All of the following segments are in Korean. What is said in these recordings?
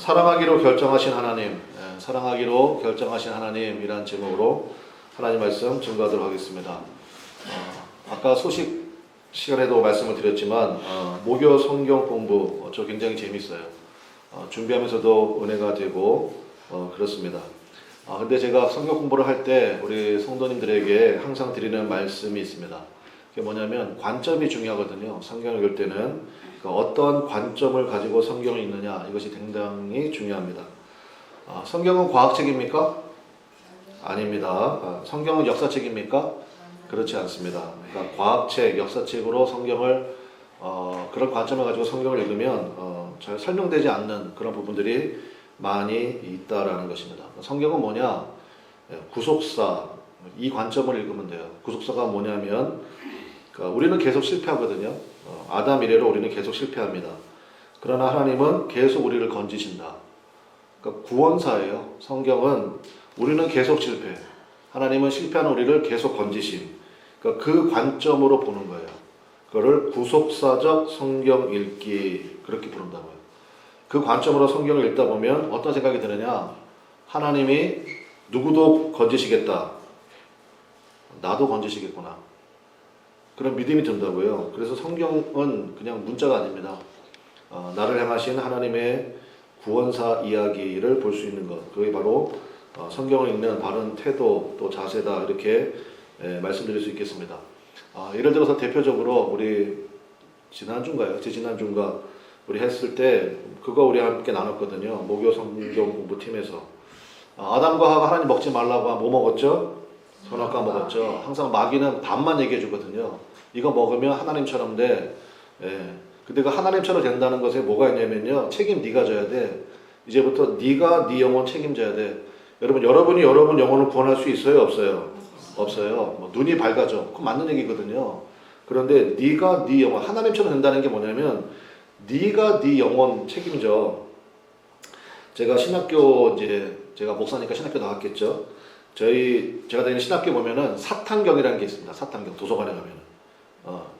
사랑하기로 결정하신 하나님, 사랑하기로 결정하신 하나님이란 제목으로 하나님 말씀 증거하도록 하겠습니다. 아까 소식 시간에도 말씀을 드렸지만 목요 성경 공부 저 굉장히 재밌어요. 준비하면서도 은혜가 되고 그렇습니다. 근데 제가 성경 공부를 할 때 우리 성도님들에게 항상 드리는 말씀이 있습니다. 그게 뭐냐면 관점이 중요하거든요. 성경을 읽을 때는 어떤 관점을 가지고 성경을 읽느냐, 이것이 굉장히 중요합니다. 성경은 과학책입니까? 아닙니다. 성경은 역사책입니까? 그렇지 않습니다. 그러니까 과학책, 역사책으로 성경을 그런 관점을 가지고 성경을 읽으면 잘 설명되지 않는 그런 부분들이 많이 있다라는 것입니다. 성경은 뭐냐? 구속사, 이 관점을 읽으면 돼요. 구속사가 뭐냐면 우리는 계속 실패하거든요. 아담 이래로 우리는 계속 실패합니다. 그러나 하나님은 계속 우리를 건지신다. 그러니까 구원사예요. 성경은 우리는 계속 실패, 하나님은 실패하는 우리를 계속 건지심. 그러니까 그 관점으로 보는 거예요. 그거를 구속사적 성경 읽기, 그렇게 부른다고요. 그 관점으로 성경을 읽다 보면 어떤 생각이 드느냐? 하나님이 누구도 건지시겠다. 나도 건지시겠구나. 그런 믿음이 든다고요. 그래서 성경은 그냥 문자가 아닙니다. 나를 향하신 하나님의 구원사 이야기를 볼 수 있는 것, 그게 바로 성경을 읽는 바른 태도 또 자세다, 이렇게 말씀드릴 수 있겠습니다. 예를 들어서 대표적으로 우리 지난주인가요? 지난주인가 우리 했을 때 그거 우리 함께 나눴거든요. 목요 성경 공부팀에서 아담과 하와가 하나님 먹지 말라고 하면 뭐 먹었죠? 선악과 먹었죠. 항상 마귀는 반만 얘기해 주거든요. 이거 먹으면 하나님처럼 돼. 근데 그 하나님처럼 된다는 것에 뭐가 있냐면요, 책임 네가 져야 돼. 이제부터 네가 네 영혼 책임져야 돼. 여러분이 여러분 영혼을 구원할 수 있어요, 없어요? 없어요. 눈이 밝아져. 그건 맞는 얘기거든요. 그런데 네가 네 영혼, 하나님처럼 된다는 게 뭐냐면 네가 네 영혼 책임져. 제가 신학교, 제가 목사니까 신학교 나왔겠죠. 제가 다니는 신학교 보면은 사탄경이라는 게 있습니다. 사탄경, 도서관에 가면은.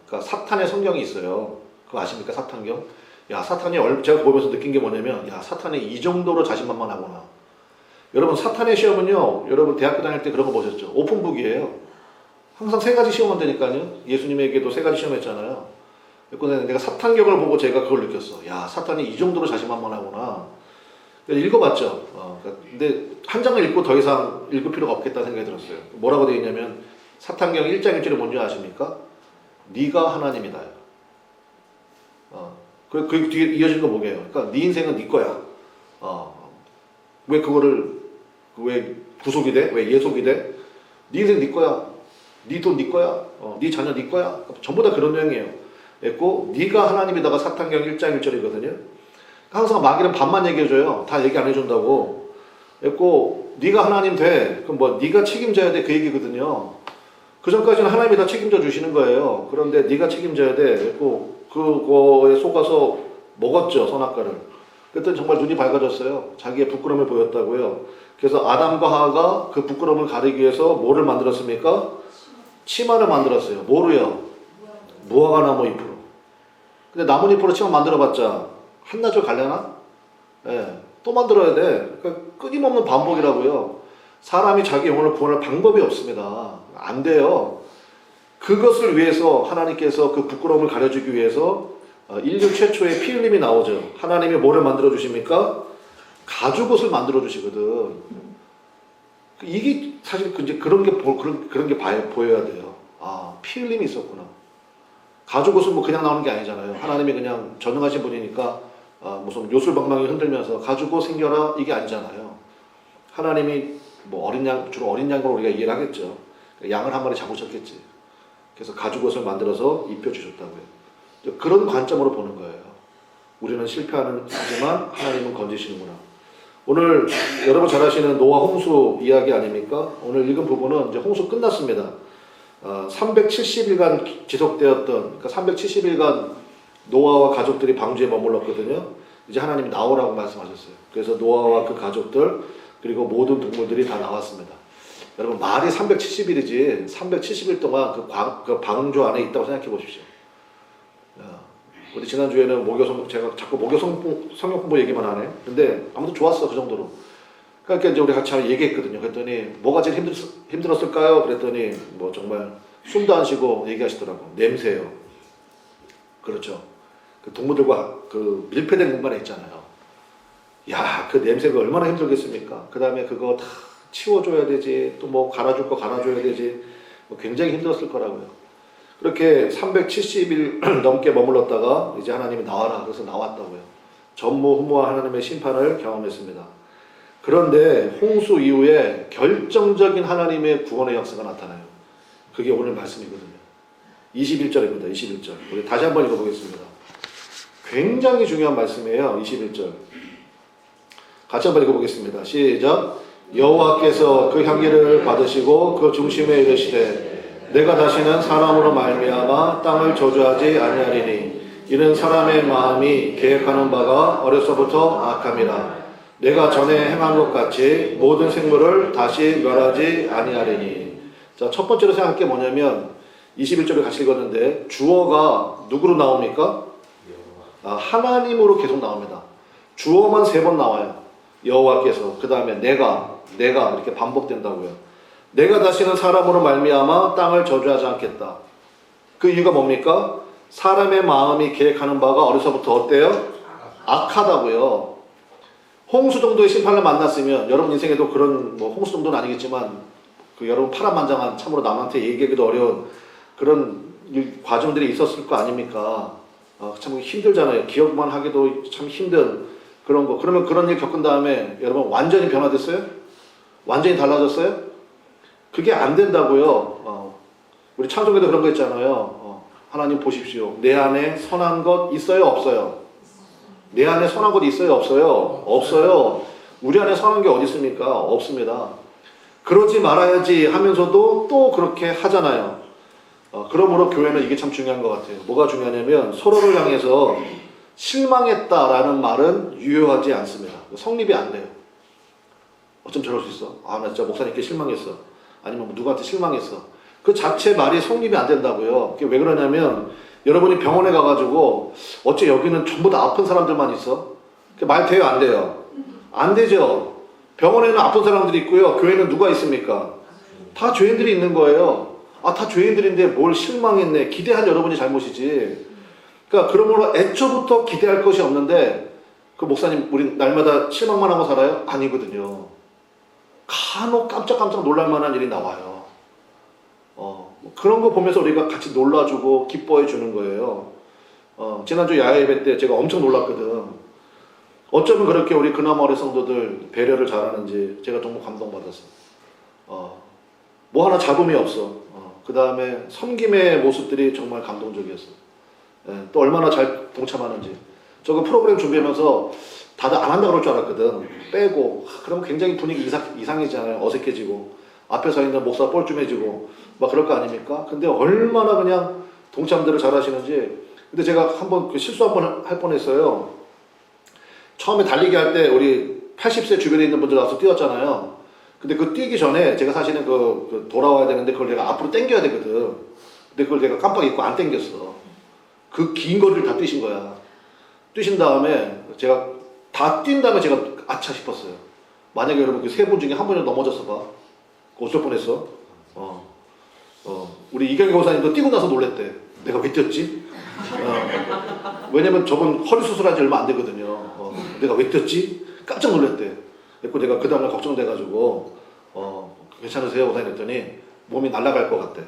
그러니까 사탄의 성경이 있어요. 그거 아십니까? 사탄경? 야, 제가 보면서 느낀 게 뭐냐면, 야, 사탄이 이 정도로 자신만만하구나. 여러분, 사탄의 시험은요, 여러분 대학교 다닐 때 그런 거 보셨죠? 오픈북이에요. 항상 3가지 시험만 되니까요. 예수님에게도 3가지 시험했잖아요. 그래서 내가 사탄경을 보고 제가 그걸 느꼈어. 야, 사탄이 이 정도로 자신만만하구나. 읽어봤죠. 근데 한 장을 읽고 더 이상 읽을 필요가 없겠다는 생각이 들었어요. 뭐라고 되어 있냐면 사탄경 1장 1절에 뭔지 아십니까? 네가 하나님이다. 그 뒤에 이어진 거 뭐게요? 그러니까 네 인생은 네 거야. 왜 그거를 왜 구속이 돼? 왜 예속이 돼? 네 인생 네 거야. 네 돈 네 거야. 네 자녀 네 거야. 전부 다 그런 내용이에요. 했고 네가 하나님이다가 사탄경 1장 1절이거든요. 항상 마귀는 반만 얘기해줘요. 다 얘기 안 해준다고. 했고 네가 하나님 돼. 그럼 뭐 네가 책임져야 돼, 그 얘기거든요. 그 전까지는 하나님이 다 책임져 주시는 거예요. 그런데 네가 책임져야 돼. 했고 그거에 속아서 먹었죠, 선악과를. 그랬더니 정말 눈이 밝아졌어요. 자기의 부끄러움을 보였다고요. 그래서 아담과 하와가 그 부끄러움을 가리기 위해서 뭐를 만들었습니까? 치마를 만들었어요. 뭐로요? 무화과 나무 잎으로. 근데 나뭇잎으로 치마 만들어봤자 한나절 갈려나? 또 만들어야 돼. 그러니까 끊임없는 반복이라고요. 사람이 자기 영혼을 구원할 방법이 없습니다. 안 돼요. 그것을 위해서 하나님께서 그 부끄러움을 가려주기 위해서 인류 최초의 피 흘림이 나오죠. 하나님이 뭐를 만들어 주십니까? 가죽옷을 만들어 주시거든. 이게 사실 이제 그런 게 보여야 돼요. 피 흘림이 있었구나. 가죽옷은 뭐 그냥 나오는 게 아니잖아요. 하나님이 그냥 전능하신 분이니까 무슨 요술방망이 흔들면서 가죽옷 생겨라, 이게 아니잖아요. 하나님이 뭐 주로 어린 양으로 우리가 이해를 하겠죠. 양을 한 마리 잡으셨겠지. 그래서 가죽옷을 만들어서 입혀주셨다고요. 그런 관점으로 보는 거예요. 우리는 하지만 하나님은 건지시는구나. 오늘 여러분 잘 아시는 노아 홍수 이야기 아닙니까? 오늘 읽은 부분은 이제 홍수 끝났습니다. 370일간 지속되었던, 그러니까 370일간 노아와 가족들이 방주에 머물렀거든요. 이제 하나님이 나오라고 말씀하셨어요. 그래서 노아와 그 가족들 그리고 모든 동물들이 다 나왔습니다. 여러분, 말이 370일이지 370일 동안 그 방주 안에 있다고 생각해 보십시오. 우리 지난주에는 목요 제가 자꾸 목요 성경 공부 얘기만 하네. 근데 아무튼 좋았어, 그 정도로. 그러니까 이제 우리 같이 얘기했거든요. 그랬더니 뭐가 제일 힘들었을까요? 그랬더니 뭐 정말 숨도 안 쉬고 얘기하시더라고. 냄새요. 그렇죠. 그 동물들과 그 밀폐된 공간에 있잖아요. 야, 그 냄새가 얼마나 힘들겠습니까? 그 다음에 그거 다 치워줘야 되지, 또 뭐 갈아줄 거 갈아줘야 되지, 뭐 굉장히 힘들었을 거라고요. 그렇게 370일 넘게 머물렀다가 이제 하나님이 나와라, 그래서 나왔다고요. 전무후무한 하나님의 심판을 경험했습니다. 그런데 홍수 이후에 결정적인 하나님의 구원의 역사가 나타나요. 그게 오늘 말씀이거든요. 21절입니다. 21절. 우리 다시 한번 읽어보겠습니다. 굉장히 중요한 말씀이에요. 21절. 같이 한번 읽어보겠습니다. 시작. 여호와께서 그 향기를 받으시고 그 중심에 이르시되 내가 다시는 사람으로 말미암아 땅을 저주하지 아니하리니 이는 사람의 마음이 계획하는 바가 어려서부터 악함이라. 내가 전에 행한 것 같이 모든 생물을 다시 멸하지 아니하리니. 자, 첫 번째로 생각할 게 뭐냐면 21절을 같이 읽었는데 주어가 누구로 나옵니까? 하나님으로 계속 나옵니다. 주어만 3번 나와요. 여호와께서, 그 다음에 내가 이렇게 반복된다고요. 내가 다시는 사람으로 말미암아 땅을 저주하지 않겠다. 그 이유가 뭡니까? 사람의 마음이 계획하는 바가 어려서부터 어때요? 악하다고요. 홍수 정도의 심판을 만났으면 여러분 인생에도 그런 뭐 홍수 정도는 아니겠지만 그 여러분 파란만장한 참으로 남한테 얘기하기도 어려운 그런 과정들이 있었을 거 아닙니까? 참 힘들잖아요. 기억만 하기도 참 힘든 그런 거. 그러면 그런 일 겪은 다음에 여러분 완전히 변화됐어요? 완전히 달라졌어요? 그게 안 된다고요. 우리 찬송에도 그런 거 있잖아요. 하나님 보십시오. 내 안에 선한 것 있어요? 없어요? 내 안에 선한 것 있어요? 없어요? 없어요. 우리 안에 선한 게 어디 있습니까? 없습니다. 그러지 말아야지 하면서도 또 그렇게 하잖아요. 그러므로 교회는 이게 참 중요한 것 같아요. 뭐가 중요하냐면 서로를 향해서 실망했다라는 말은 유효하지 않습니다. 성립이 안 돼요. 어쩜 저럴 수 있어? 나 진짜 목사님께 실망했어. 아니면 뭐 누구한테 실망했어. 그 자체 말이 성립이 안 된다고요. 그게 왜 그러냐면 여러분이 병원에 가가지고 어째 여기는 전부 다 아픈 사람들만 있어? 말 돼요? 안 돼요? 안 되죠. 병원에는 아픈 사람들이 있고요. 교회는 누가 있습니까? 다 죄인들이 있는 거예요. 다 죄인들인데 뭘 실망했네. 기대한 여러분이 잘못이지. 그러니까 그러므로 애초부터 기대할 것이 없는데 그 목사님 우리 날마다 실망만 하고 살아요? 아니거든요. 간혹 깜짝깜짝 놀랄 만한 일이 나와요. 그런 거 보면서 우리가 같이 놀라주고 기뻐해 주는 거예요. 지난주 야외 예배 때 제가 엄청 놀랐거든. 어쩌면 그렇게 우리 그나마을의 성도들 배려를 잘하는지 제가 정말 감동받았어. 뭐 하나 잡음이 없어. 그 다음에 섬김의 모습들이 정말 감동적이었어. 또 얼마나 잘 동참하는지. 저거 프로그램 준비하면서 다들 안 한다 그럴 줄 알았거든. 빼고. 그러면 굉장히 분위기 이상해지잖아요. 어색해지고. 앞에 서 있는 목사 뻘쭘해지고. 막 그럴 거 아닙니까? 근데 얼마나 그냥 동참들을 잘 하시는지. 근데 제가 한번 실수 한번 할 뻔했어요. 처음에 달리기 할 때 우리 80세 주변에 있는 분들 와서 뛰었잖아요. 근데 그 뛰기 전에 제가 사실은 그 돌아와야 되는데 그걸 내가 앞으로 당겨야 되거든. 근데 그걸 내가 깜빡 잊고 안 당겼어. 그 긴 거리를 다 뛰신 거야. 뛰신 다음에 제가 다 뛴 다음에 제가 아차 싶었어요. 만약에 여러분 그 3분 중에 한 분이 넘어졌어 봐. 어쩔 뻔했어. 우리 이경희 고사님도 뛰고 나서 놀랬대. 내가 왜 뛰었지? 왜냐면 저분 허리 수술한 지 얼마 안 되거든요. 내가 왜 뛰었지? 깜짝 놀랬대. 그래서 내가 그 다음에 걱정돼가지고 괜찮으세요? 고사님 했더니 몸이 날아갈 것 같대.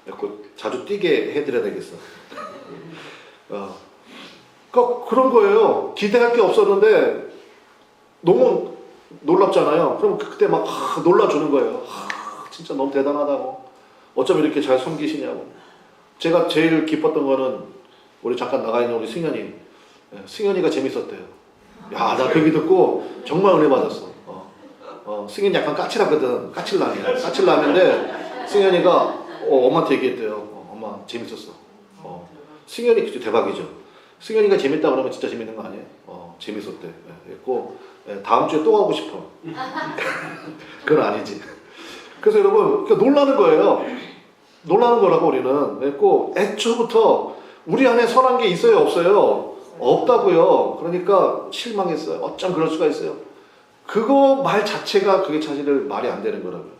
그래서 자주 뛰게 해드려야 되겠어. 그러니까 그런 거예요. 기대할 게 없었는데 너무 놀랍잖아요. 그럼 그때 막 놀라주는 거예요. 진짜 너무 대단하다고. 어쩜 이렇게 잘 섬기시냐고. 제가 제일 기뻤던 거는 우리 잠깐 나가 있는 우리 승현이. 승현이가 재밌었대요. 야, 나 그 얘기 듣고 정말 은혜 받았어. 승현이 약간 까칠하거든. 까칠남이야. 까칠남인데 승현이가 엄마한테 얘기했대요. 엄마 재밌었어. 승현이 대박이죠. 승현이가 재밌다 그러면 진짜 재밌는 거 아니에요? 재밌었대. 그랬고 다음 주에 또 가고 싶어. 그건 아니지. 그래서 여러분 놀라는 거예요. 놀라는 거라고 우리는. 그랬고 애초부터 우리 안에 선한 게 있어요, 없어요? 없다고요. 그러니까 실망했어요. 어쩜 그럴 수가 있어요. 그거 말 자체가 그게 사실은 말이 안 되는 거라고요.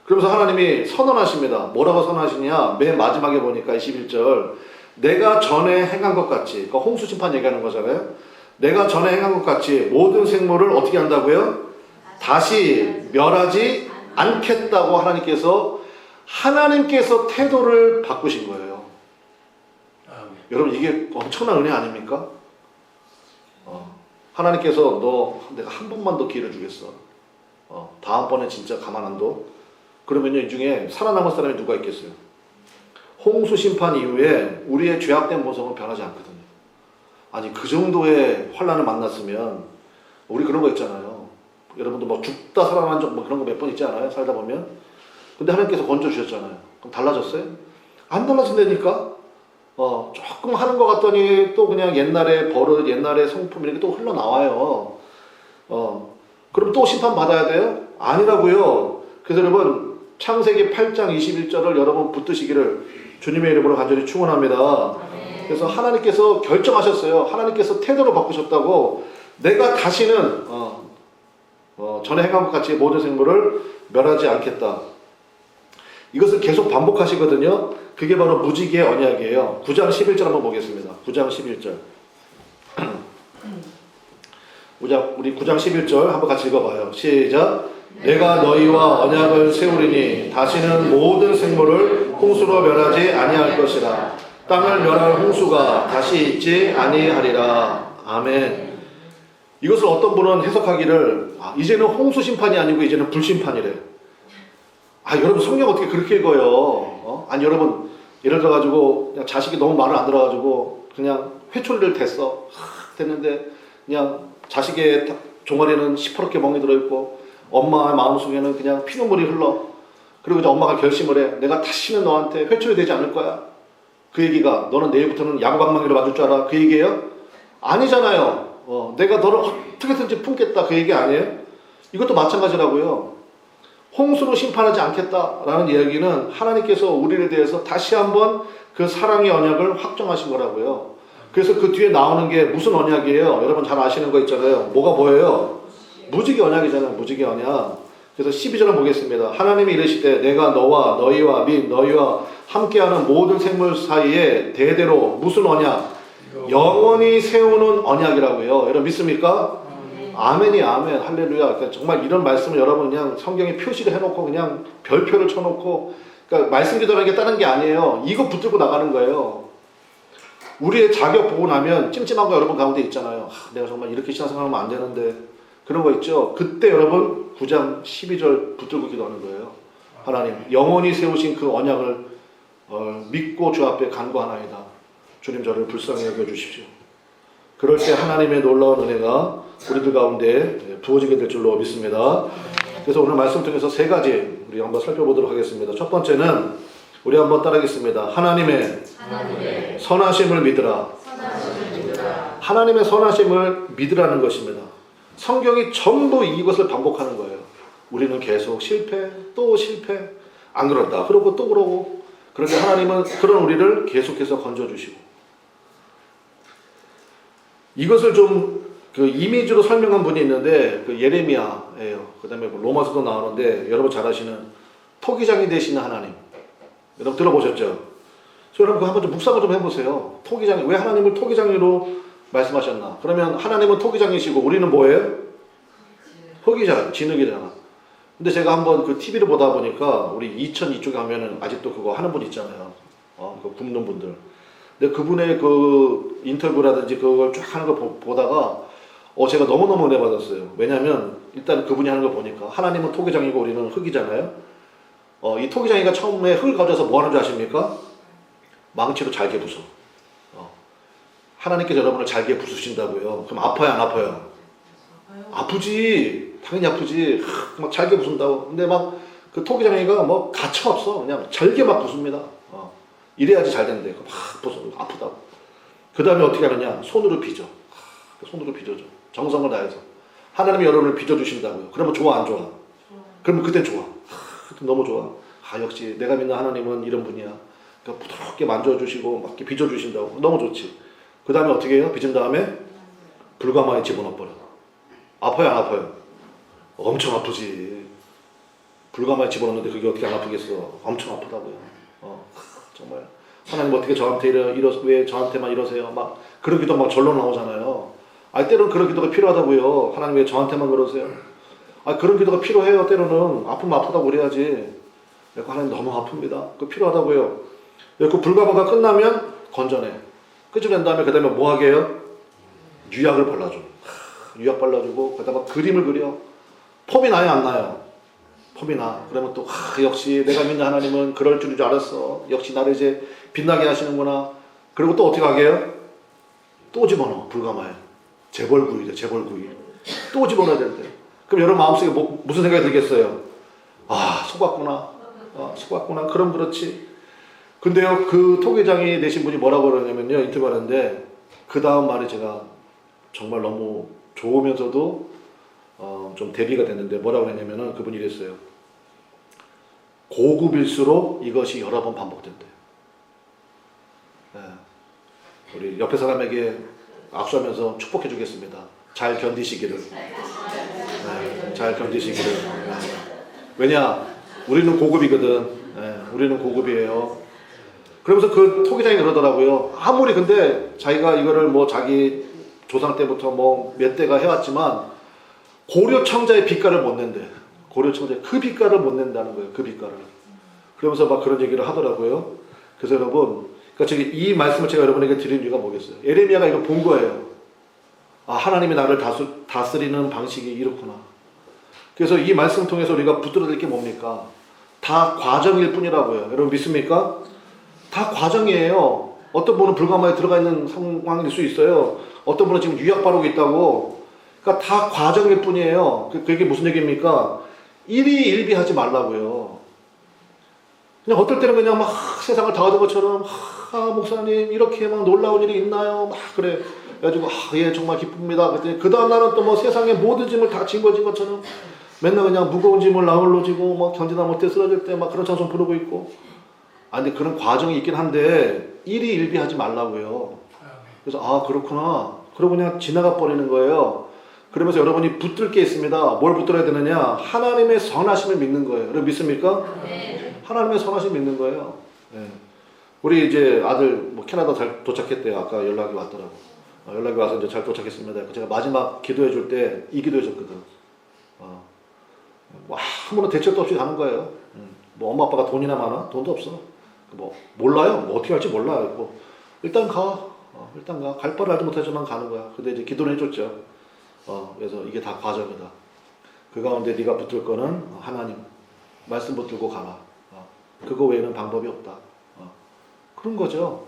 그러면서 하나님이 선언하십니다. 뭐라고 선언하시냐? 맨 마지막에 보니까 21절 내가 전에 행한 것 같이, 그러니까 홍수 심판 얘기하는 거잖아요. 내가 전에 행한 것 같이 모든 생물을 어떻게 한다고요? 다시 멸하지 않겠다고 하나님께서 태도를 바꾸신 거예요. 여러분 이게 엄청난 은혜 아닙니까? 하나님께서 내가 한 번만 더 기회를 주겠어. 다음번에 진짜 가만 안 둬. 그러면요, 이 중에 살아남은 사람이 누가 있겠어요? 홍수 심판 이후에 우리의 죄악된 모습은 변하지 않거든요. 아니 그 정도의 환난을 만났으면 우리 그런 거 있잖아요. 여러분도 뭐 죽다 살아난 적 뭐 그런 거 몇 번 있지 않아요? 살다 보면. 근데 하나님께서 건져 주셨잖아요. 그럼 달라졌어요? 안 달라진다니까. 조금 하는 것 같더니 또 그냥 옛날의 버릇, 옛날의 성품 이렇게 또 흘러나와요. 그럼 또 심판 받아야 돼요? 아니라고요. 그래서 여러분 창세기 8장 21절을 여러분 붙드시기를 주님의 이름으로 간절히 축원합니다. 그래서 하나님께서 결정하셨어요. 하나님께서 태도를 바꾸셨다고. 내가 다시는 전에 행한 것 같이 모든 생물을 멸하지 않겠다. 이것을 계속 반복하시거든요. 그게 바로 무지개의 언약이에요. 9장 11절 한번 보겠습니다. 9장 11절. 우리 9장 11절 한번 같이 읽어봐요. 시작. 내가 너희와 언약을 세우리니 다시는 모든 생물을 홍수로 멸하지 아니할 것이라. 땅을 멸할 홍수가 다시 있지 아니하리라. 아멘. 이것을 어떤 분은 해석하기를 이제는 홍수 심판이 아니고 이제는 불심판이래. 여러분 성경 어떻게 그렇게 읽어요? 아니 여러분 예를 들어가지고 그냥 자식이 너무 말을 안 들어가지고 그냥 회초리를 댔어. 됐는데 그냥 자식의 종아리는 시퍼렇게 멍이 들어있고 엄마의 마음속에는 그냥 피눈물이 흘러. 그리고 이제 엄마가 결심을 해. 내가 다시는 너한테 회초리 대지 않을 거야. 그 얘기가 너는 내일부터는 양방망이로 맞을 줄 알아. 그 얘기예요? 아니잖아요. 내가 너를 어떻게든지 품겠다. 그 얘기 아니에요? 이것도 마찬가지라고요. 홍수로 심판하지 않겠다라는 이야기는 하나님께서 우리에 대해서 다시 한번 그 사랑의 언약을 확정하신 거라고요. 그래서 그 뒤에 나오는 게 무슨 언약이에요? 여러분 잘 아시는 거 있잖아요. 뭐가 보여요? 무지개 언약이잖아요. 무지개 언약. 그래서 12절을 보겠습니다. 하나님이 이르시되 내가 너희와 및 너희와 함께하는 모든 생물 사이에 대대로 무슨 언약? 영원히 세우는 언약이라고요. 여러분 믿습니까? 아멘이 아멘. 할렐루야. 그러니까 정말 이런 말씀을 여러분 그냥 성경에 표시를 해놓고 그냥 별표를 쳐놓고, 그러니까 말씀 기도라는 게 다른 게 아니에요. 이거 붙들고 나가는 거예요. 우리의 자격 보고 나면 찜찜한 거 여러분 가운데 있잖아요. 내가 정말 이렇게 신앙생활하면 안 되는데 그런 거 있죠. 그때 여러분 9장 12절 붙들고 기도하는 거예요. 하나님 영원히 세우신 그 언약을 믿고 주 앞에 간구하나이다. 주님 저를 불쌍히 여겨주십시오. 그럴 때 하나님의 놀라운 은혜가 우리들 가운데 부어지게 될 줄로 믿습니다. 그래서 오늘 말씀 통해서 세 가지 우리 한번 살펴보도록 하겠습니다. 첫 번째는 우리 한번 따라하겠습니다. 하나님의 선하심을 믿으라. 하나님의 선하심을 믿으라는 것입니다. 성경이 전부 이것을 반복하는 거예요. 우리는 계속 실패, 또 실패, 안 그렇다 그러고 또 그러고. 그런데 하나님은 그런 우리를 계속해서 건져주시고, 이것을 좀 그 이미지로 설명한 분이 있는데 그 예레미야예요. 그 다음에 로마서도 나오는데 여러분 잘 아시는 토기장이 되시는 하나님. 여러분 들어보셨죠? 여러분 그거 한번 좀 묵상을 좀 해보세요. 토기장이, 왜 하나님을 토기장이로 말씀하셨나? 그러면 하나님은 토기장이시고 우리는 뭐예요? 흙이잖아, 진흙이잖아. 근데 제가 한번 그 TV를 보다 보니까 우리 이천 이쪽에 가면은 아직도 그거 하는 분 있잖아요. 그 굽는 분들. 근데 그분의 그 인터뷰라든지 그걸 쫙 하는 거 보다가 제가 너무너무 은혜 받았어요. 왜냐면 일단 그분이 하는 거 보니까 하나님은 토기장이고 우리는 흙이잖아요. 이 토기장이가 처음에 흙을 가져서 뭐 하는 줄 아십니까? 망치로 잘게 부숴. 하나님께서 여러분을 잘게 부수신다고요. 그럼 아파요, 안 아파요? 아프지. 당연히 아프지. 막 잘게 부순다고. 근데 막 그 토기장이가 뭐 가차 없어. 그냥 잘게 막 부숩니다. 이래야지 잘 된대. 막 부숴. 아프다고. 그 다음에 어떻게 하느냐? 손으로 빚어. 손으로 빚어줘. 정성을 다해서. 하나님이 여러분을 빚어주신다고요. 그러면 좋아, 안 좋아? 그러면 그땐 좋아. 그땐 너무 좋아. 역시 내가 믿는 하나님은 이런 분이야. 그러니까 부드럽게 만져주시고 막 이렇게 빚어주신다고 너무 좋지. 그 다음에 어떻게 해요? 빚은 다음에 불가마에 집어넣어버려. 아파요 안 아파요? 엄청 아프지. 불가마에 집어넣는데 그게 어떻게 안 아프겠어? 엄청 아프다고요. 정말 하나님 어떻게 저한테 왜 저한테만 이러세요? 막 그런 기도 막 절로 나오잖아요. 때로는 그런 기도가 필요하다고요. 하나님 왜 저한테만 그러세요? 그런 기도가 필요해요. 때로는 아프면 아프다고 그래야지. 하나님 너무 아픕니다. 그거 필요하다고요. 그 불가마가 끝나면 건져내. 끄집어낸 다음에 그 다음에 뭐 하게 해요? 유약을 발라줘. 유약 발라주고 그다음에 그림을 그려. 폼이 나요 안 나요? 폼이 나. 그러면 또 역시 내가 믿는 하나님은 그럴 줄인 줄 알았어. 역시 나를 이제 빛나게 하시는구나. 그리고 또 어떻게 하게 해요? 또 집어넣어. 불가마에. 재벌구이죠. 재벌구이. 또 집어넣어야 되는데. 그럼 여러분 마음속에 무슨 생각이 들겠어요? 속았구나. 속았구나. 그럼 그렇지. 근데요, 그 토기장이 내신 분이 뭐라고 그러냐면요, 인터뷰하는데, 그 다음 말이 제가 정말 너무 좋으면서도, 좀 대비가 됐는데, 뭐라고 했냐면은 그분이 이랬어요. 고급일수록 이것이 여러 번 반복된대. 네. 우리 옆에 사람에게 악수하면서 축복해 주겠습니다. 잘 견디시기를. 네, 잘 견디시기를. 네. 왜냐? 우리는 고급이거든. 네, 우리는 고급이에요. 그러면서 그 토기장이 그러더라고요. 아무리 근데 자기가 이거를 뭐 자기 조상 때부터 뭐 몇 대가 해왔지만 고려 청자의 빛깔을 못 낸대. 고려 청자의 그 빛깔을 못 낸다는 거예요. 그 빛깔을. 그러면서 막 그런 얘기를 하더라고요. 그래서 여러분, 그러니까 이 말씀을 제가 여러분에게 드린 이유가 뭐겠어요? 에레미야가 이걸 본 거예요. 하나님이 나를 다스리는 방식이 이렇구나. 그래서 이 말씀 통해서 우리가 붙들어야 될 게 뭡니까? 다 과정일 뿐이라고요. 여러분 믿습니까? 다 과정이에요. 어떤 분은 불가마에 들어가 있는 상황일 수 있어요. 어떤 분은 지금 유약 바르고 있다고. 그러니까 다 과정일 뿐이에요. 그게 무슨 얘기입니까? 일희일비하지 말라고요. 그냥 어떨 때는 그냥 막 세상을 다 얻은 것처럼 목사님 이렇게 막 놀라운 일이 있나요? 막 그래. 그래가지고 예 정말 기쁩니다. 그랬더니 그 다음 날은 또 뭐 세상의 모든 짐을 다 짊어진 것처럼 맨날 그냥 무거운 짐을 나홀로 지고 뭐 견디다 못해 쓰러질 때 막 그런 찬송 부르고 있고. 근데 그런 과정이 있긴 한데 일희일비하지 말라고요. 그래서 그렇구나. 그러고 그냥 지나가 버리는 거예요. 그러면서 여러분이 붙들 게 있습니다. 뭘 붙들어야 되느냐? 하나님의 선하심을 믿는 거예요. 여러분 믿습니까? 네. 하나님의 선하심을 믿는 거예요. 네. 우리 이제 아들 뭐 캐나다 잘 도착했대요. 아까 연락이 왔더라고. 연락이 와서 이제 잘 도착했습니다. 제가 마지막 기도해 줄 때 이 기도해 줬거든. 아무런 대책도 없이 가는 거예요. 뭐 엄마 아빠가 돈이나 많아? 돈도 없어. 뭐 몰라요. 뭐 어떻게 할지 몰라. 뭐 일단 가. 일단 가. 갈 바를 알지 못하지만 가는 거야. 근데 이제 기도를 해줬죠. 그래서 이게 다 과정이다. 그 가운데 네가 붙들 거는 하나님 말씀 붙들고 가라. 그거 외에는 방법이 없다. 그런 거죠.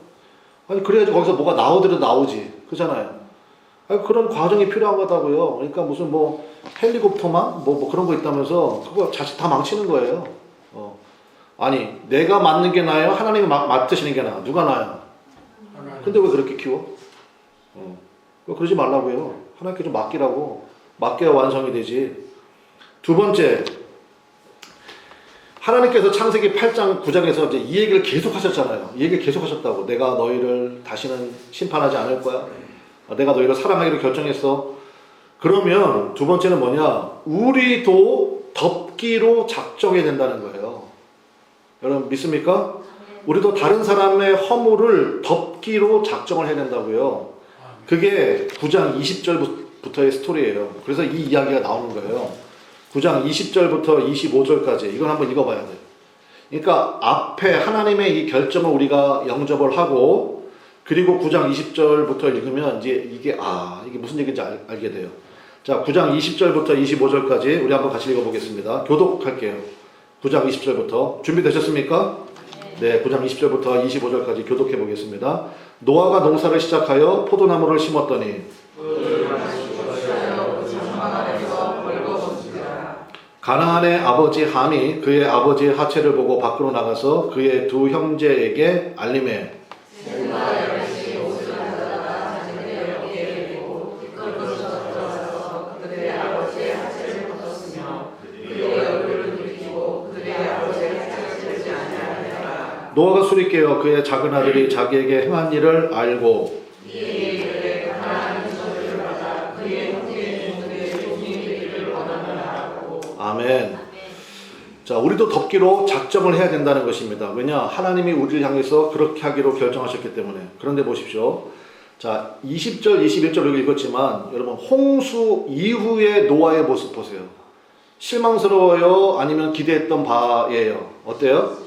그래야지 거기서 뭐가 나오더라도 나오지. 그잖아요. 그런 과정이 필요한 거다고요. 그러니까 무슨 뭐 헬리콥터만 뭐 그런 거 있다면서 그거 자칫 다 망치는 거예요. 내가 맡는 게 나아요? 하나님이 맡으시는 게 나아? 누가 나아요? 근데 왜 그렇게 키워? 그러지 말라고요. 하나님께 좀 맡기라고. 맡겨야 완성이 되지. 두 번째, 하나님께서 창세기 8장 9장에서 이제 이 얘기를 계속 하셨잖아요. 이 얘기를 계속 하셨다고. 내가 너희를 다시는 심판하지 않을 거야. 내가 너희를 사랑하기로 결정했어. 그러면 두 번째는 뭐냐? 우리도 덮기로 작정해야 된다는 거예요. 여러분 믿습니까? 우리도 다른 사람의 허물을 덮기로 작정을 해야 된다고요. 그게 9장 20절부터의 스토리예요. 그래서 이 이야기가 나오는 거예요. 9장 20절부터 25절까지 이걸 한번 읽어봐야 돼요. 그러니까 앞에 하나님의 이 결정을 우리가 영접을 하고 그리고 9장 20절부터 읽으면 이제 이게 무슨 얘기인지 알게 돼요. 자, 9장 20절부터 25절까지 우리 한번 같이 읽어보겠습니다. 교독할게요. 9장 20절부터 준비되셨습니까? 네, 9장 20절부터 25절까지 교독해 보겠습니다. 노아가 농사를 시작하여 포도나무를 심었더니 가나안의 아버지 함이 그의 아버지의 하체를 보고 밖으로 나가서 그의 두 형제에게 알림해 노아가 술이 깨어 그의 작은 아들이 자기에게 행한 일을 알고 아멘. 자, 우리도 덮기로 작정을 해야 된다는 것입니다. 왜냐? 하나님이 우리를 향해서 그렇게 하기로 결정하셨기 때문에. 그런데 보십시오. 자, 20절, 21절을 읽었지만 여러분 홍수 이후의 노아의 모습 보세요. 실망스러워요? 아니면 기대했던 바예요? 어때요?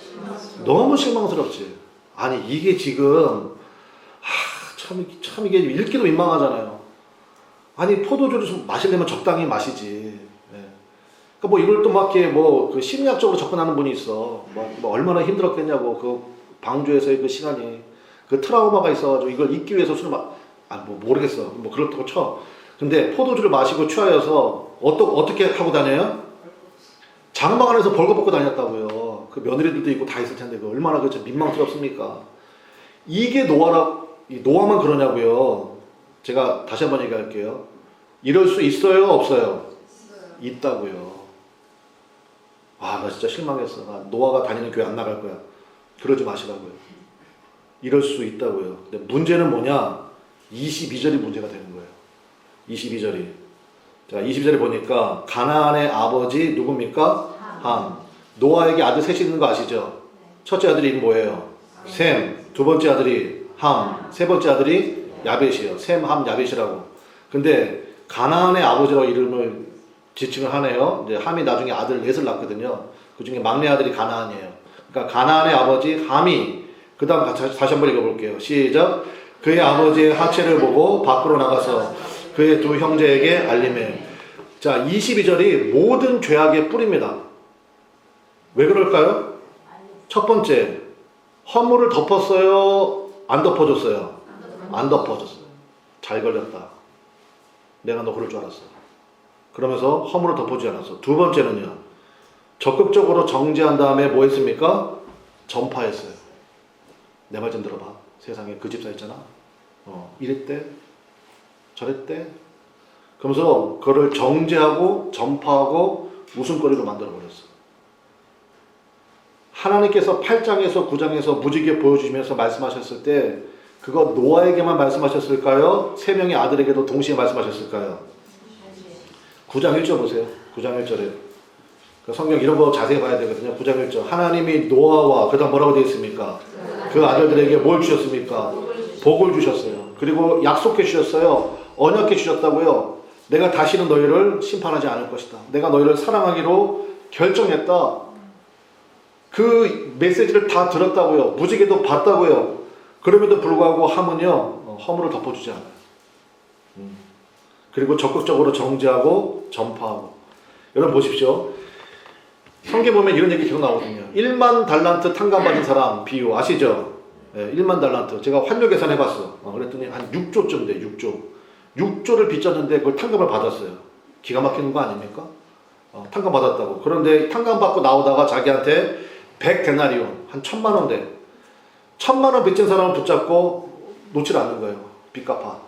너무 실망스럽지. 아니 이게 지금 참 이게 읽기도 민망하잖아요. 아니 포도주를 좀 마시려면 적당히 마시지. 그러니까 뭐 이걸 또 막 이렇게 그 심리학적으로 접근하는 분이 있어. 뭐 얼마나 힘들었겠냐고 그 방주에서의 그 시간이 그 트라우마가 있어가지고 이걸 잊기 위해서 술을 뭐 모르겠어. 뭐 그렇다고 쳐. 근데 포도주를 마시고 취하여서 어떻게 하고 다녀요? 장막 안에서 벌거벗고 다녔다고요. 그 며느리들도 있고 다 있을 텐데 그 얼마나 그 민망스럽습니까? 이게 노아만 그러냐고요. 제가 다시 한번 얘기할게요. 이럴 수 있어요, 없어요? 있다고요. 나 진짜 실망했어. 나 노아가 다니는 교회 안 나갈 거야. 그러지 마시라고요. 이럴 수 있다고요. 근데 문제는 뭐냐? 22절이 문제가 되는 거예요. 22절이. 자, 22절에 보니까 가나안의 아버지 누굽니까? 함. 노아에게 아들 셋이 있는 거 아시죠? 첫째 아들이 뭐예요? 셈. 두 번째 아들이 함. 세 번째 아들이 야벳이에요. 셈, 함, 야벳이라고. 근데 가나안의 아버지라고 이름을 지칭을 하네요. 이제 함이 나중에 아들 넷을 낳거든요. 그 중에 막내 아들이 가나안이에요. 그러니까 가나안의 아버지 함이 그 다음 다시 한번 읽어볼게요. 시작. 그의 아버지의 하체를 보고 밖으로 나가서 그의 두 형제에게 알림해. 자, 22절이 모든 죄악의 뿌리입니다. 왜 그럴까요? 첫 번째, 허물을 덮었어요? 안 덮어줬어요? 안 덮어줬어요. 잘 걸렸다. 내가 너 그럴 줄 알았어. 그러면서 허물을 덮어주지 않았어. 두 번째는요. 적극적으로 정죄한 다음에 뭐 했습니까? 전파했어요. 내 말 좀 들어봐. 세상에 그 집사 있잖아. 이랬대. 저랬대. 그러면서 그거를 정죄하고 전파하고 웃음거리로 만들어버렸어. 하나님께서 8장에서 9장에서 무지개 보여주시면서 말씀하셨을 때 그거 노아에게만 말씀하셨을까요? 세 명의 아들에게도 동시에 말씀하셨을까요? 9장 1절 보세요. 9장 1절에. 성경 이런 거 자세히 봐야 되거든요. 9장 1절. 하나님이 노아와 그 다음 뭐라고 되어 있습니까? 그 아들들에게 뭘 주셨습니까? 복을 주셨어요. 그리고 약속해 주셨어요. 언약해 주셨다고요. 내가 다시는 너희를 심판하지 않을 것이다. 내가 너희를 사랑하기로 결정했다. 그 메시지를 다 들었다고요. 무지개도 봤다고요. 그럼에도 불구하고 함은요, 허물을 덮어주지 않아요. 그리고 적극적으로 정죄하고 전파하고. 여러분 보십시오. 성경 보면 이런 얘기 계속 나오거든요. 1만 달란트 탕감받은 사람 비유 아시죠? 1만 달란트. 제가 환율 계산 해봤어. 그랬더니 한 6조쯤 돼. 6조. 6조를 빚졌는데 그걸 탕감을 받았어요. 기가 막히는 거 아닙니까? 탕감 받았다고. 그런데 탕감 받고 나오다가 자기한테 100데나리온, 한 1000만 돼. 1000만 원 빚진 사람을 붙잡고 놓질 않는 거예요. 빚 갚아.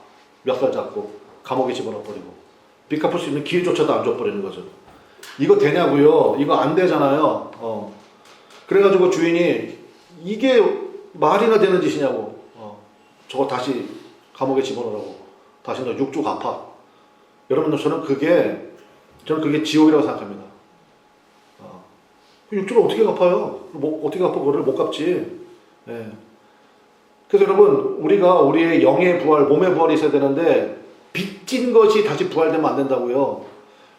몇 살 잡고 감옥에 집어넣어버리고. 빚 갚을 수 있는 기회조차도 안 줘버리는 거죠. 이거 되냐고요? 이거 안 되잖아요. 그래가지고 주인이 이게 말이나 되는 짓이냐고. 저거 다시 감옥에 집어넣으라고. 다시 너 6조 갚아. 여러분들 저는 그게 지옥이라고 생각합니다. 6조를 어떻게 갚아요? 어떻게 갚아? 그거를 못 갚지. 예. 그래서 여러분 우리가 우리의 영의 부활, 몸의 부활이 있어야 되는데 빚진 것이 다시 부활되면 안 된다고요.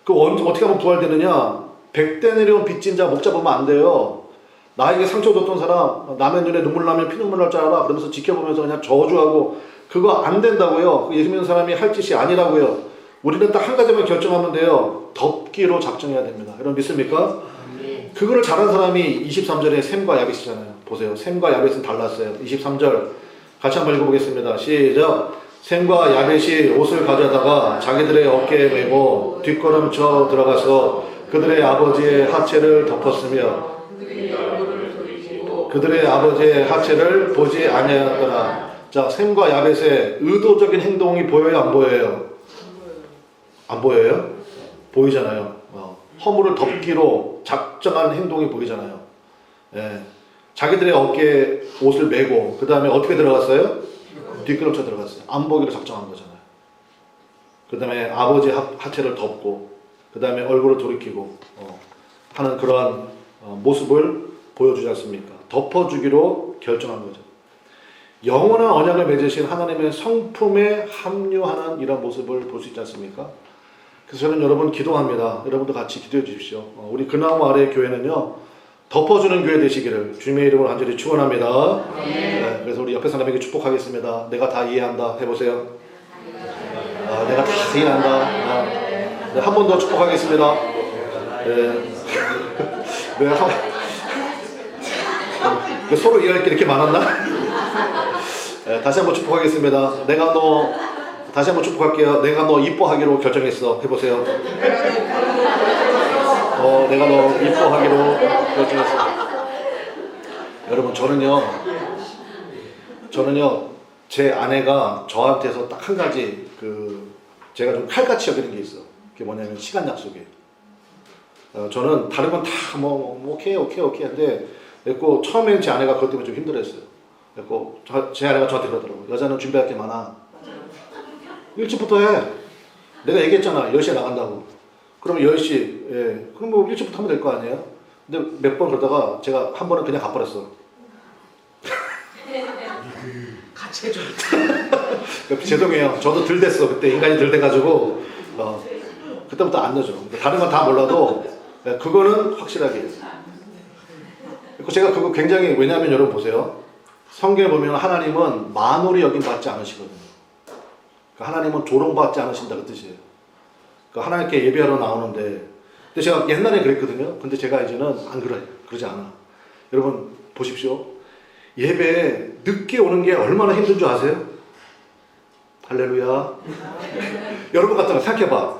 어떻게 하면 부활되느냐? 100데나리온 빚진 자 목 잡으면 안 돼요. 나에게 상처 줬던 사람 남의 눈에 눈물 나면 피눈물 날 줄 알아. 그러면서 지켜보면서 그냥 저주하고 그거 안 된다고요. 예수 믿는 사람이 할 짓이 아니라고요. 우리는 딱 한 가지만 결정하면 돼요. 덮기로 작정해야 됩니다. 여러분 믿습니까? 그거를 잘한 사람이 23절에 셈과 야벳이잖아요. 보세요. 셈과 야벳은 달랐어요. 23절 같이 한번 읽어보겠습니다. 시작. 셈과 야벳이 옷을 가져다가 자기들의 어깨에 메고 뒷걸음쳐 들어가서 그들의 아버지의 하체를 덮었으며 그들의 아버지의 하체를 보지 아니하였더라. 자, 셈과 야벳의 의도적인 행동이 보여요, 안 보여요? 안 보여요? 보이잖아요. 허물을 덮기로 작정한 행동이 보이잖아요. 예. 자기들의 어깨에 옷을 메고 그 다음에 어떻게 들어갔어요? 뒷걸음쳐 들어갔어요. 안보기로 작정한 거잖아요. 그 다음에 아버지 하체를 덮고 그 다음에 얼굴을 돌이키고 하는 그러한 모습을 보여주지 않습니까? 덮어주기로 결정한 거죠. 영원한 언약을 맺으신 하나님의 성품에 합류하는 이런 모습을 볼 수 있지 않습니까? 그래서 저는 여러분 기도합니다. 여러분도 같이 기도해 주십시오. 우리 그나무 아래 교회는요, 덮어주는 교회 되시기를 주님의 이름으로 간절히 축원합니다. 네, 그래서 우리 옆에 사람에게 축복하겠습니다. 내가 다 이해한다. 해보세요. 내가 다 이해한다. 네, 한 번 더 축복하겠습니다. 네. 네, 서로 이해할 게 이렇게 많았나? 네, 다시 한번 축복하겠습니다. 다시 한번 축복할게요. 내가 너 이뻐하기로 결정했어. 해보세요. 내가 너 이뻐하기로 결정했어. 여러분, 저는요, 제 아내가 저한테서 딱 한 가지, 제가 좀 칼같이 여기는 게 있어. 그게 뭐냐면, 시간 약속이에요. 저는 다른 건 다 오케이 한데, 그래서 처음엔 제 아내가 그것 때문에 좀 힘들었어요. 그래서 제 아내가 저한테 그러더라고요. 여자는 준비할 게 많아. 일찍부터 해. 내가 얘기했잖아. 10시에 나간다고. 그러면 10시, 예. 그럼 뭐 일찍부터 하면 될 거 아니에요? 근데 몇 번 그러다가 제가 한 번은 그냥 가버렸어. 같이 해줘. 죄송해요. 저도 덜 됐어. 그때 인간이 덜 돼가지고, 그때부터 안 넣어줘. 다른 건 다 몰라도, 예, 그거는 확실하게 해요. 그리고 제가 그거 굉장히, 왜냐하면 여러분 보세요. 성경에 보면 하나님은 만홀히 여김받지 않으시거든요. 하나님은 조롱받지 않으신다 그 뜻이에요. 하나님께 예배하러 나오는데, 근데 제가 옛날에 그랬거든요. 근데 제가 이제는 안 그래요. 그러지 않아. 여러분 보십시오. 예배에 늦게 오는 게 얼마나 힘든 줄 아세요? 할렐루야. 여러분 같은 거 생각해봐.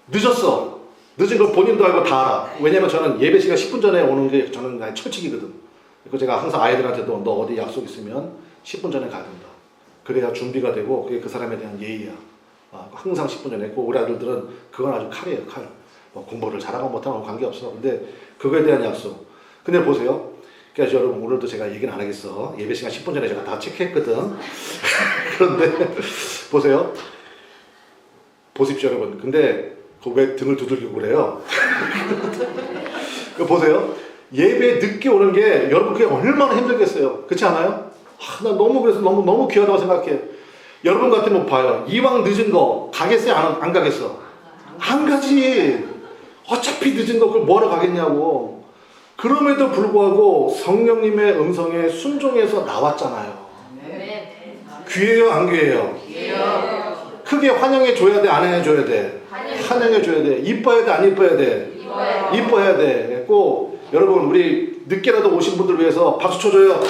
늦었어. 늦은 걸 본인도 알고 다 알아. 왜냐면 저는 예배 시간 10분 전에 오는 게 저는 철칙이거든. 그리고 제가 항상 아이들한테도 너 어디 약속 있으면 10분 전에 가야 된다. 그래야 준비가 되고 그게 그 사람에 대한 예의야. 항상 10분 전에 했고 우리 아들들은 그건 아주 칼이에요. 칼. 공부를 잘하고 못하고 관계없어. 근데 그거에 대한 약속. 근데 보세요. 그래서 여러분 오늘도 제가 얘기는 안 하겠어. 예배 시간 10분 전에 제가 다 체크했거든. 그런데 보세요. 보십시오 여러분. 근데 왜 등을 두들기고 그래요? 보세요. 예배 늦게 오는 게 여러분 그게 얼마나 힘들겠어요. 그렇지 않아요? 나 너무 그래서 너무 귀하다고 생각해. 여러분 같으면 봐요. 이왕 늦은 거 가겠어요? 안 가겠어? 안 가지. 어차피 늦은 거 그걸 뭐하러 가겠냐고. 그럼에도 불구하고 성령님의 음성에 순종해서 나왔잖아요. 귀해요? 안 귀해요? 크게 환영해 줘야 돼? 안 해 줘야 돼? 환영해 줘야 돼. 이뻐야 돼? 안 이뻐야 돼? 이뻐야 돼. 꼭 여러분 우리 늦게라도 오신 분들 위해서 박수 쳐줘요.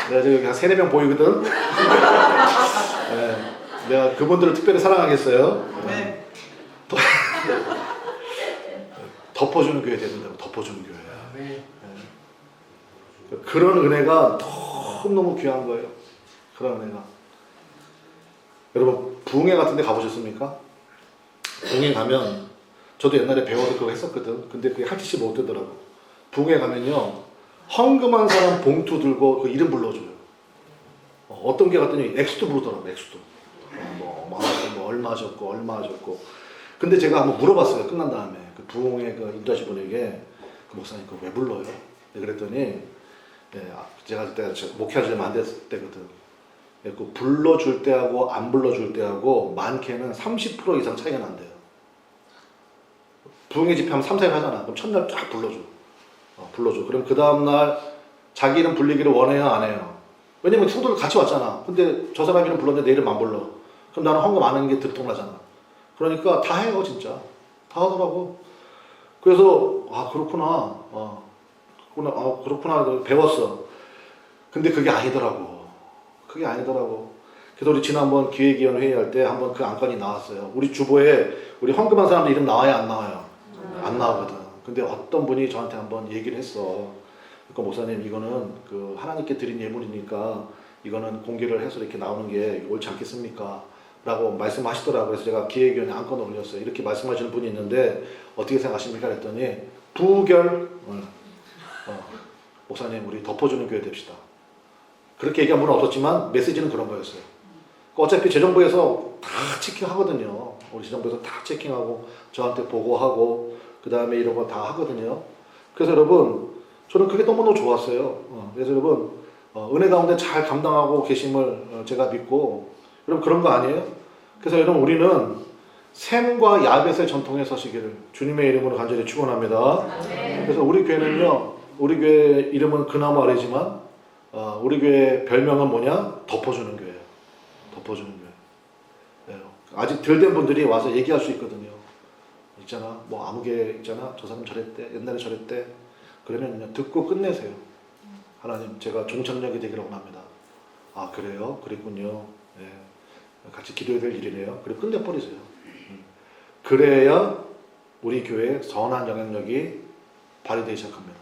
내가 여기 한 3-4명 보이거든. 네, 내가 그분들을 특별히 사랑하겠어요. 네. 덮어주는 교회 된다고. 덮어주는 교회. 네. 그런 은혜가 너무 귀한 거예요. 그런 은혜가. 여러분 부흥회 같은 데 가보셨습니까? 부흥회 가면 저도 옛날에 배워서 그거 했었거든. 근데 그게 할 짓이 못 되더라고. 부흥회 가면요 헌금한 사람 봉투 들고 그 이름 불러줘요. 어떤 게 갔더니 액수도 부르더라고. 액수도 뭐 얼마 줬고. 근데 제가 한번 물어봤어요. 끝난 다음에 그 부흥회 그 인도하신 분에게 그 목사님 그거 왜 불러요? 그랬더니 제가 그때 목회한 지 얼마 안 됐을 때거든. 그 불러줄 때하고 안 불러줄 때하고 많게는 30% 이상 차이가 난대요. 부흥회 집회하면 3-4일 하잖아. 그럼 첫날 쫙 불러줘. 그럼 그 다음날 자기 이름 불리기를 원해요? 안 해요? 왜냐면 성도들 같이 왔잖아. 근데 저 사람 이름 불렀는데 내 이름 안 불러. 그럼 나는 헌금 안 하는 게 들통나잖아. 그러니까 다 해요 진짜. 다 하더라고. 그래서 그렇구나. 그렇구나. 배웠어. 근데 그게 아니더라고. 그래서 우리 지난번 기획위원 회의할 때 한번 그 안건이 나왔어요. 우리 주보에 우리 헌금한 사람들 이름 나와요? 안 나와요? 안 나오거든. 근데 어떤 분이 저한테 한번 얘기를 했어. 그러니까 목사님 이거는 그 하나님께 드린 예물이니까 이거는 공개를 해서 이렇게 나오는 게 옳지 않겠습니까? 라고 말씀하시더라고요. 그래서 제가 기획위원회 안건을 올렸어요. 이렇게 말씀하시는 분이 있는데 어떻게 생각하십니까? 그랬더니 부결 목사님 우리 덮어주는 교회 됩시다. 그렇게 얘기한 분은 없었지만 메시지는 그런 거였어요. 어차피 재정부에서 다 체킹하거든요. 우리 재정부에서 다 체킹하고 저한테 보고하고 그 다음에 이런 거 다 하거든요. 그래서 여러분 저는 그게 너무너무 좋았어요. 그래서 여러분 은혜 가운데 잘 감당하고 계심을 제가 믿고 여러분 그런 거 아니에요? 그래서 여러분 우리는 샘과 야벳의 전통에 서시기를 주님의 이름으로 간절히 축원합니다. 그래서 우리 교회는요, 우리 교회 이름은 그나마 아래지만 우리 교회 별명은 뭐냐? 덮어주는 교회예요. 덮어주는 교회. 네. 아직 덜 된 분들이 와서 얘기할 수 있거든요. 있잖아, 뭐 아무 개 있잖아, 저 사람 저랬대, 옛날에 저랬대. 그러면 그냥 듣고 끝내세요. 하나님, 제가 종착역이 되기를 원합니다. 아 그래요? 그랬군요. 네. 같이 기도해야 될 일이네요. 그리고 끝내버리세요. 그래야 우리 교회에 선한 영향력이 발휘되기 시작합니다.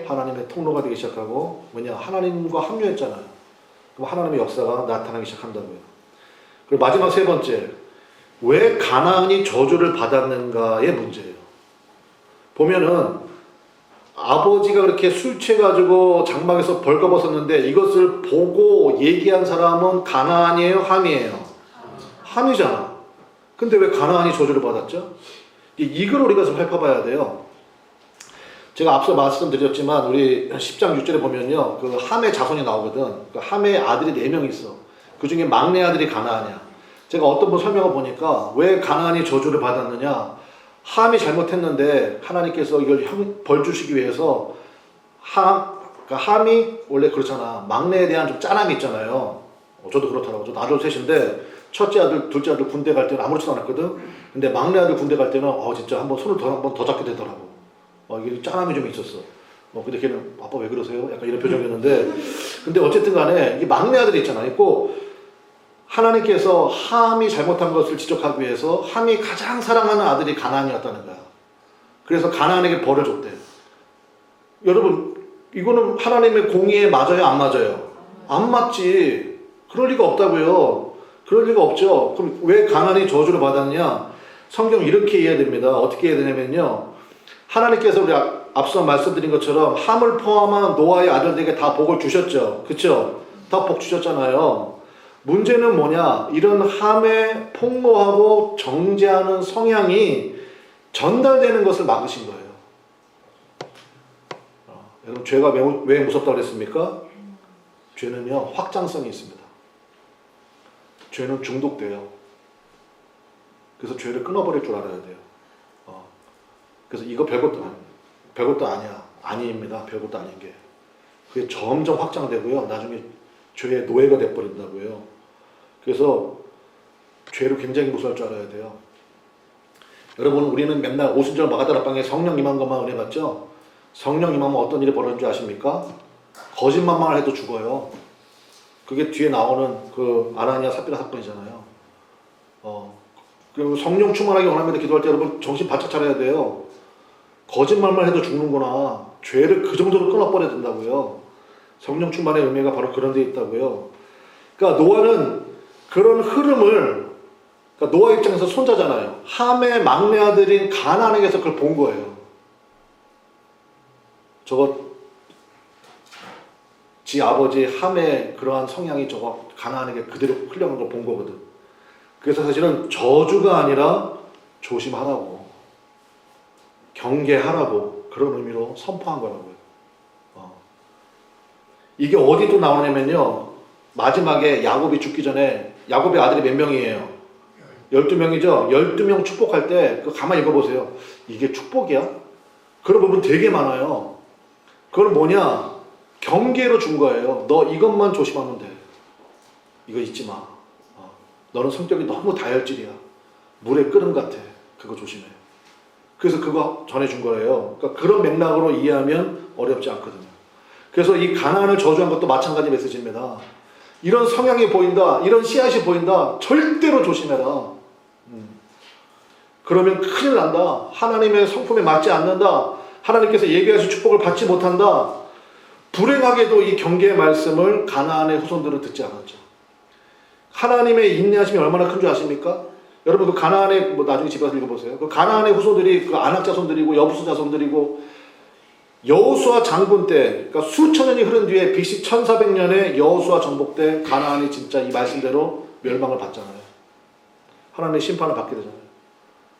하나님의 통로가 되기 시작하고, 왜냐 하나님과 합류했잖아요. 그럼 하나님의 역사가 나타나기 시작한다고요. 그리고 마지막 세 번째, 왜 가나안이 저주를 받았는가의 문제예요. 보면은 아버지가 그렇게 술 취해가지고 장막에서 벌거벗었는데 이것을 보고 얘기한 사람은 가나안이에요, 함이에요? 함이잖아. 근데 왜 가나안이 저주를 받았죠? 이걸 우리가 좀 살펴봐야 돼요. 제가 앞서 말씀드렸지만 우리 10장 6절에 보면요, 그 함의 자손이 나오거든. 그 함의 아들이 4명 있어. 그 중에 막내 아들이 가나안이야. 제가 어떤 분 설명을 보니까 왜 가나안이 저주를 받았느냐? 함이 잘못했는데 하나님께서 이걸 벌 주시기 위해서 그러니까 함이 원래 그렇잖아. 막내에 대한 좀 짠함이 있잖아요. 저도 그렇더라고. 저도 아들 셋인데 첫째 아들, 둘째 아들 군대 갈 때는 아무렇지도 않았거든. 근데 막내 아들 군대 갈 때는 진짜 한번 손을 한번 더 잡게 되더라고. 이게 짠함이 좀 있었어. 근데 걔는 아빠 왜 그러세요? 약간 이런 표정이었는데, 근데 어쨌든 간에 이 막내 아들이 있잖아. 있고 하나님께서 함이 잘못한 것을 지적하기 위해서 함이 가장 사랑하는 아들이 가나안이었다는 거야. 그래서 가나안에게 벌을 줬대. 여러분, 이거는 하나님의 공의에 맞아요, 안 맞아요? 안 맞지. 그럴 리가 없다고요. 그럴 리가 없죠. 그럼 왜 가나안이 저주를 받았냐? 성경 이렇게 이해해야 됩니다. 어떻게 해야 되냐면요, 하나님께서 우리 앞서 말씀드린 것처럼 함을 포함한 노아의 아들들에게 다 복을 주셨죠. 그쵸? 다 복 주셨잖아요. 문제는 뭐냐? 이런 함에 폭로하고 정죄하는 성향이 전달되는 것을 막으신 거예요. 여러분, 죄가 왜 무섭다고 그랬습니까? 죄는요, 확장성이 있습니다. 죄는 중독돼요. 그래서 죄를 끊어버릴 줄 알아야 돼요. 그래서 이거 별것도 아니야. 아니입니다. 별것도 아닌 게. 그게 점점 확장되고요. 나중에 죄의 노예가 돼버린다고요. 그래서 죄를 굉장히 무서워할 줄 알아야 돼요. 여러분, 우리는 맨날 오순절 마가다락방에 성령 임한 것만 은혜 받죠? 성령 임하면 어떤 일이 벌어지는 줄 아십니까? 거짓말만 해도 죽어요. 그게 뒤에 나오는 그 아나니아 삽비라 사건이잖아요. 그리고 성령 충만하게 원합니다 기도할 때 여러분 정신 바짝 차려야 돼요. 거짓말만 해도 죽는구나. 죄를 그 정도로 끊어버려야 된다고요. 성령 충만의 의미가 바로 그런 데 있다고요. 그러니까 노아는 그런 흐름을, 그러니까 노아 입장에서 손자잖아요. 함의 막내 아들인 가나안에게서 그걸 본 거예요. 지 아버지 함의 그러한 성향이 저거 가나안에게 그대로 흘러간 걸 본 거거든. 그래서 사실은 저주가 아니라 조심하라고, 경계하라고, 그런 의미로 선포한 거라고요. 이게 어디 또 나오냐면요, 마지막에 야곱이 죽기 전에, 야곱의 아들이 몇 명이에요? 12명이죠? 12명 축복할 때 가만히 읽어보세요. 이게 축복이야? 그런 부분 되게 많아요. 그건 뭐냐? 경계로 준 거예요. 너 이것만 조심하면 돼. 이거 잊지 마. 너는 성격이 너무 다혈질이야. 물에 끓음 같아. 그거 조심해. 그래서 그거 전해준 거예요. 그러니까 그런 맥락으로 이해하면 어렵지 않거든요. 그래서 이 가나안을 저주한 것도 마찬가지 메시지입니다. 이런 성향이 보인다, 이런 씨앗이 보인다, 절대로 조심해라. 그러면 큰일 난다. 하나님의 성품에 맞지 않는다. 하나님께서 예비하신 축복을 받지 못한다. 불행하게도 이 경계의 말씀을 가나안의 후손들은 듣지 않았죠. 하나님의 인내하심이 얼마나 큰 줄 아십니까? 여러분 그 가나안의 뭐 나중에 집에 가서 읽어보세요. 그 가나안의 후손들이 그 아낙 자손들이고 여부수 자손들이고 여호수아 장군 때, 그러니까 수천 년이 흐른 뒤에 BC 1400년에 여호수아 정복 때 가나안이 진짜 이 말씀대로 멸망을 받잖아요. 하나님의 심판을 받게 되잖아요.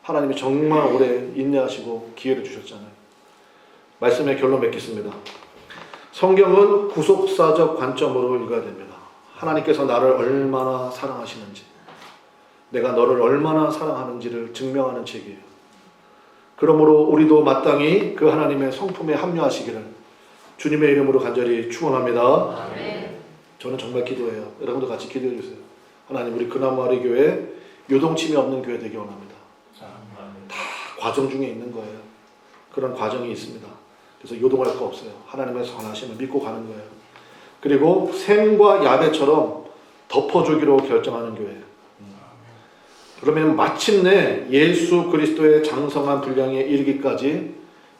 하나님이 정말 오래 인내하시고 기회를 주셨잖아요. 말씀의 결론 맺겠습니다. 성경은 구속사적 관점으로 읽어야 됩니다. 하나님께서 나를 얼마나 사랑하시는지, 내가 너를 얼마나 사랑하는지를 증명하는 책이에요. 그러므로 우리도 마땅히 그 하나님의 성품에 합류하시기를 주님의 이름으로 간절히 축원합니다. 저는 정말 기도해요. 여러분도 같이 기도해 주세요. 하나님, 우리 그나마리 교회 요동침이 없는 교회 되기 원합니다. 다 과정 중에 있는 거예요. 그런 과정이 있습니다. 그래서 요동할 거 없어요. 하나님의 선하심을 믿고 가는 거예요. 그리고 샘과 야베처럼 덮어주기로 결정하는 교회예요. 그러면 마침내 예수 그리스도의 장성한 분량에 이르기까지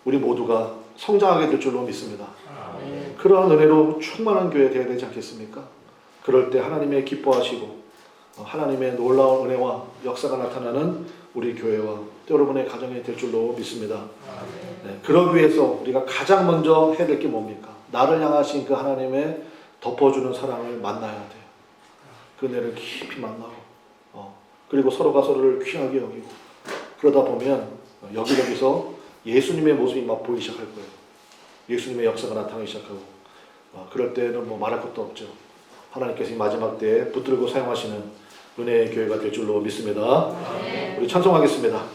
우리 모두가 성장하게 될 줄로 믿습니다. 그러한 은혜로 충만한 교회 되어야 되지 않겠습니까? 그럴 때 하나님의 기뻐하시고 하나님의 놀라운 은혜와 역사가 나타나는 우리 교회와 또 여러분의 가정이 될 줄로 믿습니다. 네, 그러기 위해서 우리가 가장 먼저 해야 될 게 뭡니까? 나를 향하신 그 하나님의 덮어주는 사랑을 만나야 돼요. 그 은혜를 깊이 만나고 그리고 서로가 서로를 귀하게 여기고 그러다 보면 여기저기서 예수님의 모습이 막 보이기 시작할 거예요. 예수님의 역사가 나타나기 시작하고 그럴 때는 뭐 말할 것도 없죠. 하나님께서 이 마지막 때에 붙들고 사용하시는 은혜의 교회가 될 줄로 믿습니다. 우리 찬송하겠습니다.